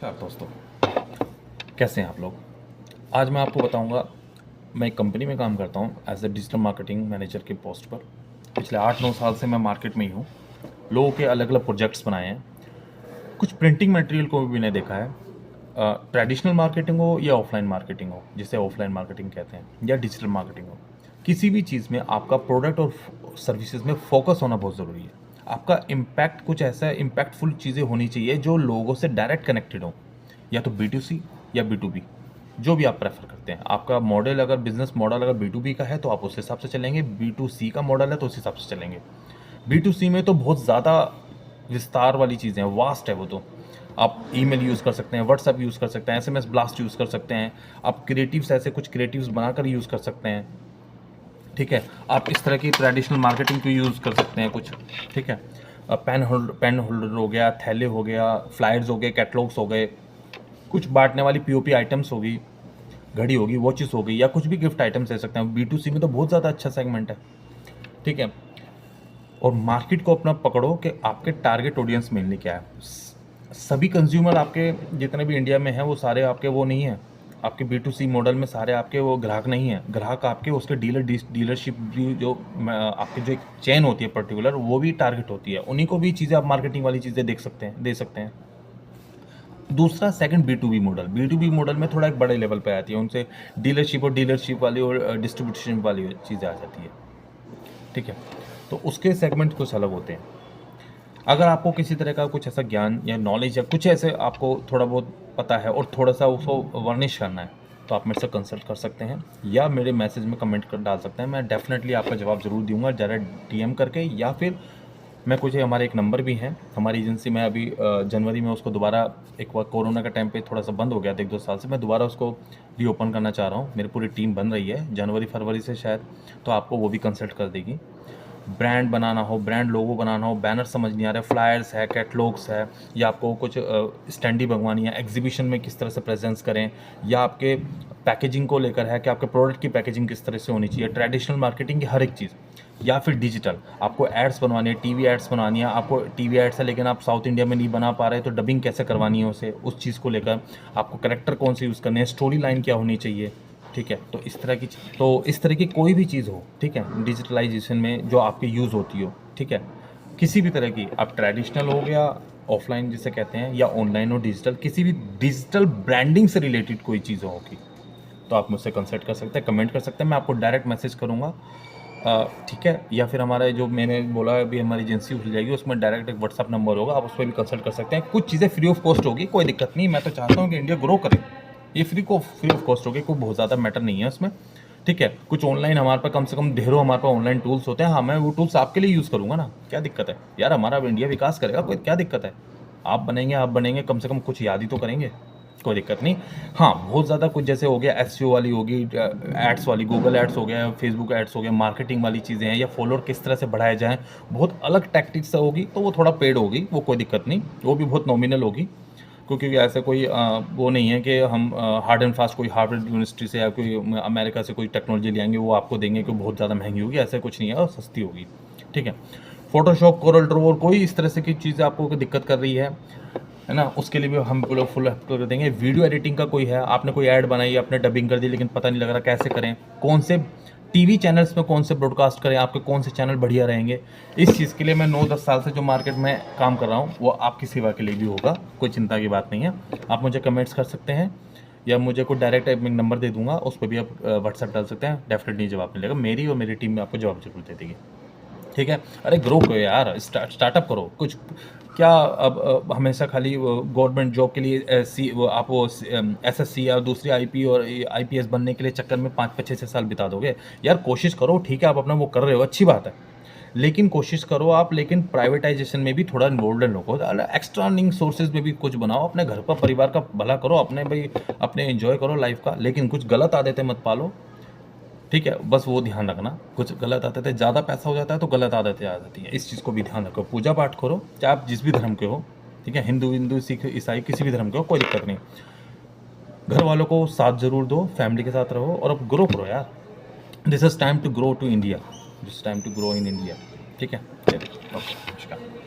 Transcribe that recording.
नमस्कार दोस्तों, कैसे हैं आप लोग। आज मैं आपको बताऊंगा, मैं एक कंपनी में काम करता हूं as a digital marketing manager के पोस्ट पर। पिछले 8-9 साल से मैं मार्केट में ही हूं। लोगों के अलग अलग प्रोजेक्ट्स बनाए हैं। कुछ प्रिंटिंग मटेरियल को भी मैंने देखा है। ट्रेडिशनल मार्केटिंग हो या ऑफलाइन मार्केटिंग हो, जिसे ऑफलाइन मार्केटिंग कहते हैं, या डिजिटल मार्केटिंग हो, किसी भी चीज़ में आपका प्रोडक्ट और सर्विसेज में फोकस होना बहुत ज़रूरी है। आपका इम्पैक्ट कुछ ऐसा इम्पैक्टफुल चीज़ें होनी चाहिए जो लोगों से डायरेक्ट कनेक्टेड हो, या तो B2C या B2B, जो भी आप प्रेफर करते हैं। आपका मॉडल, अगर बिजनेस मॉडल अगर B2B का है तो आप उस हिसाब से चलेंगे, B2C का मॉडल है तो उस हिसाब से चलेंगे। B2C में तो बहुत ज़्यादा विस्तार वाली चीज़ें हैं, वास्ट है वो तो। आप ईमेल यूज़ कर सकते हैं, व्हाट्सएप यूज़ कर सकते हैं, SMS ब्लास्ट यूज़ कर सकते हैं, आप क्रिएटिव्स ऐसे कुछ क्रिएटिव्स बनाकर यूज़ कर सकते हैं, ठीक है। आप इस तरह की ट्रेडिशनल मार्केटिंग को यूज़ कर सकते हैं कुछ, ठीक है। पेन होल्डर हो गया, थैले हो गया, फ्लायर्स हो गए, कैटलॉग्स हो गए, कुछ बांटने वाली POP आइटम्स होगी, घड़ी होगी, वॉचेस हो गई, या कुछ भी गिफ्ट आइटम्स दे सकते हैं। B2C में तो बहुत ज़्यादा अच्छा सेगमेंट है, ठीक है। और मार्केट को अपना पकड़ो कि आपके टारगेट ऑडियंस मेनली क्या है। सभी कंज्यूमर आपके जितने भी इंडिया में हैं वो सारे आपके वो नहीं हैं। आपके B2C मॉडल में सारे आपके वो ग्राहक नहीं हैं। ग्राहक आपके उसके डीलरशिप भी, जो आपकी जो एक चेन होती है पर्टिकुलर, वो भी टारगेट होती है। उन्हीं को भी चीज़ें आप मार्केटिंग वाली चीज़ें दे सकते हैं। दूसरा second B2B model. B2B model में थोड़ा एक बड़े लेवल पे आती है, उनसे डीलरशिप वाली और डिस्ट्रीब्यूशन वाली चीज़ें आ जाती है, ठीक है। तो उसके सेगमेंट कुछ अलग होते हैं। अगर आपको किसी तरह का कुछ ऐसा ज्ञान या नॉलेज या कुछ ऐसे आपको थोड़ा बहुत पता है और थोड़ा सा उसको वर्निश करना है, तो आप मेरे से कंसल्ट कर सकते हैं या मेरे मैसेज में कमेंट कर डाल सकते हैं। मैं डेफिनेटली आपका जवाब ज़रूर दूंगा, डायरेक्ट DM करके, या फिर मैं कुछ हमारे एक नंबर भी है हमारी एजेंसी में। अभी जनवरी में उसको दोबारा, एक बार कोरोना के टाइम पे थोड़ा सा बंद हो गया था 1-2 साल से, मैं दोबारा उसको रीओपन करना चाह रहा हूँ। मेरी पूरी टीम बन रही है जनवरी-फरवरी से शायद, तो आपको वो भी कंसल्ट कर देगी। ब्रांड बनाना हो, ब्रांड लोगो बनाना हो, बैनर समझ नहीं आ रहा है, फ्लायर्स है, कैटलॉग्स है, या आपको कुछ स्टैंडी मंगवानी है, एग्जीबिशन में किस तरह से प्रेजेंस करें, या आपके पैकेजिंग को लेकर है कि आपके प्रोडक्ट की पैकेजिंग किस तरह से होनी चाहिए, ट्रेडिशनल मार्केटिंग की हर एक चीज़, या फिर डिजिटल आपको एड्स बनवानी है, टीवी एड्स बनवानी है। आपको टीवी एड्स है लेकिन आप साउथ इंडिया में नहीं बना पा रहे, तो डबिंग कैसे करवानी है उसे, उस चीज़ को लेकर आपको करेक्टर कौन से यूज़ करने हैं, स्टोरी लाइन क्या होनी चाहिए, ठीक है। तो इस तरह की कोई भी चीज़ हो, ठीक है, डिजिटलाइजेशन में जो आपके यूज़ होती हो, ठीक है, किसी भी तरह की, आप ट्रेडिशनल हो गया, ऑफलाइन जिसे कहते हैं, या ऑनलाइन और डिजिटल, किसी भी डिजिटल ब्रांडिंग से रिलेटेड कोई चीज़ होगी, तो आप मुझसे कंसल्ट कर सकते हैं, कमेंट कर सकते हैं, मैं आपको डायरेक्ट मैसेज करूँगा, ठीक है। या फिर हमारा जो मैंने बोला अभी हमारी एजेंसी खुल जाएगी, उसमें डायरेक्ट एक व्हाट्सअप नंबर होगा, आप उस पर भी कंसल्ट कर सकते हैं। कुछ चीज़ें फ्री ऑफ कॉस्ट होगी, कोई दिक्कत नहीं। मैं तो चाहता हूँ कि इंडिया ग्रो करे, ये फ्री ऑफ कॉस्ट होगी, कोई बहुत ज़्यादा मैटर नहीं है उसमें, ठीक है। कुछ ऑनलाइन हमारे पास कम से कम ढेरों हमारे पास ऑनलाइन टूल्स होते हैं, हाँ मैं वो टूल्स आपके लिए यूज़ करूँगा ना, क्या दिक्कत है यार। हमारा इंडिया विकास करेगा, कोई क्या दिक्कत है। आप बनेंगे, कम से कम कुछ याद ही तो करेंगे, कोई दिक्कत नहीं। हाँ, बहुत ज़्यादा कुछ जैसे हो गया SEO वाली होगी, एड्स वाली, गूगल एड्स हो गया, फेसबुक एड्स हो गया, मार्केटिंग वाली चीज़ें हैं, या फॉलोअर किस तरह से बढ़ाए जाएँ, बहुत अलग टैक्टिक्स से होगी, तो वो थोड़ा पेड होगी, वो कोई दिक्कत नहीं, वो भी बहुत नॉमिनल होगी। क्योंकि ऐसा कोई वो नहीं है कि हम हार्ड एंड फास्ट कोई हार्वर्ड यूनिवर्सिटी से या कोई अमेरिका से कोई टेक्नोलॉजी ले आएंगे, वो आपको देंगे कि बहुत ज़्यादा महंगी होगी, ऐसा कुछ नहीं है, और सस्ती होगी, ठीक है। फोटोशॉप, कोरल ड्रॉ और कोई इस तरह से की चीज़ें आपको दिक्कत कर रही है ना, उसके लिए भी हम लोग फुल हेल्प कर देंगे। वीडियो एडिटिंग का कोई है, आपने कोई ऐड बनाई, आपने डबिंग कर दी, लेकिन पता नहीं लग रहा कैसे करें, कौन से टीवी चैनल्स में कौन से ब्रॉडकास्ट करें, आपके कौन से चैनल बढ़िया रहेंगे, इस चीज़ के लिए मैं 9-10 साल से जो मार्केट में काम कर रहा हूँ, वो आपकी सेवा के लिए भी होगा, कोई चिंता की बात नहीं है। आप मुझे कमेंट्स कर सकते हैं, या मुझे कोई डायरेक्ट नंबर दे दूंगा, उस पर भी आप व्हाट्सएप डाल सकते हैं, डेफिनेटली जवाब मिलेगा। मेरी और मेरी टीम में आपको जवाब जरूर दे देगी, ठीक है। अरे ग्रो करो यार, स्टार्टअप करो कुछ। क्या अब हमेशा खाली गवर्नमेंट जॉब के लिए आप वो SSC या दूसरी IP और IPS बनने के लिए चक्कर में 5-6 साल बिता दोगे यार। कोशिश करो, ठीक है, आप अपना वो कर रहे हो, अच्छी बात है, लेकिन कोशिश करो आप, लेकिन प्राइवेटाइजेशन में भी थोड़ा इन्वॉल्व हो, एक्स्ट्रा अर्निंग सोर्सेज में भी कुछ बनाओ, अपने घर पर परिवार का भला करो, अपने भाई अपने एंजॉय करो लाइफ का, लेकिन कुछ गलत आदतें मत पालो, ठीक है। बस वो ध्यान रखना, कुछ गलत आदतें, ज़्यादा पैसा हो जाता है तो गलत आदतें आ जाती हैं, इस चीज़ को भी ध्यान रखो। पूजा पाठ करो, चाहे आप जिस भी धर्म के हो, ठीक है, हिंदू, सिख, ईसाई, किसी भी धर्म के हो, कोई दिक्कत नहीं। घर वालों को साथ जरूर दो, फैमिली के साथ रहो, और अब ग्रो करो यार। This is time to grow to India, this time to grow in India, ठीक है। चलिए, ओके, नमस्कार।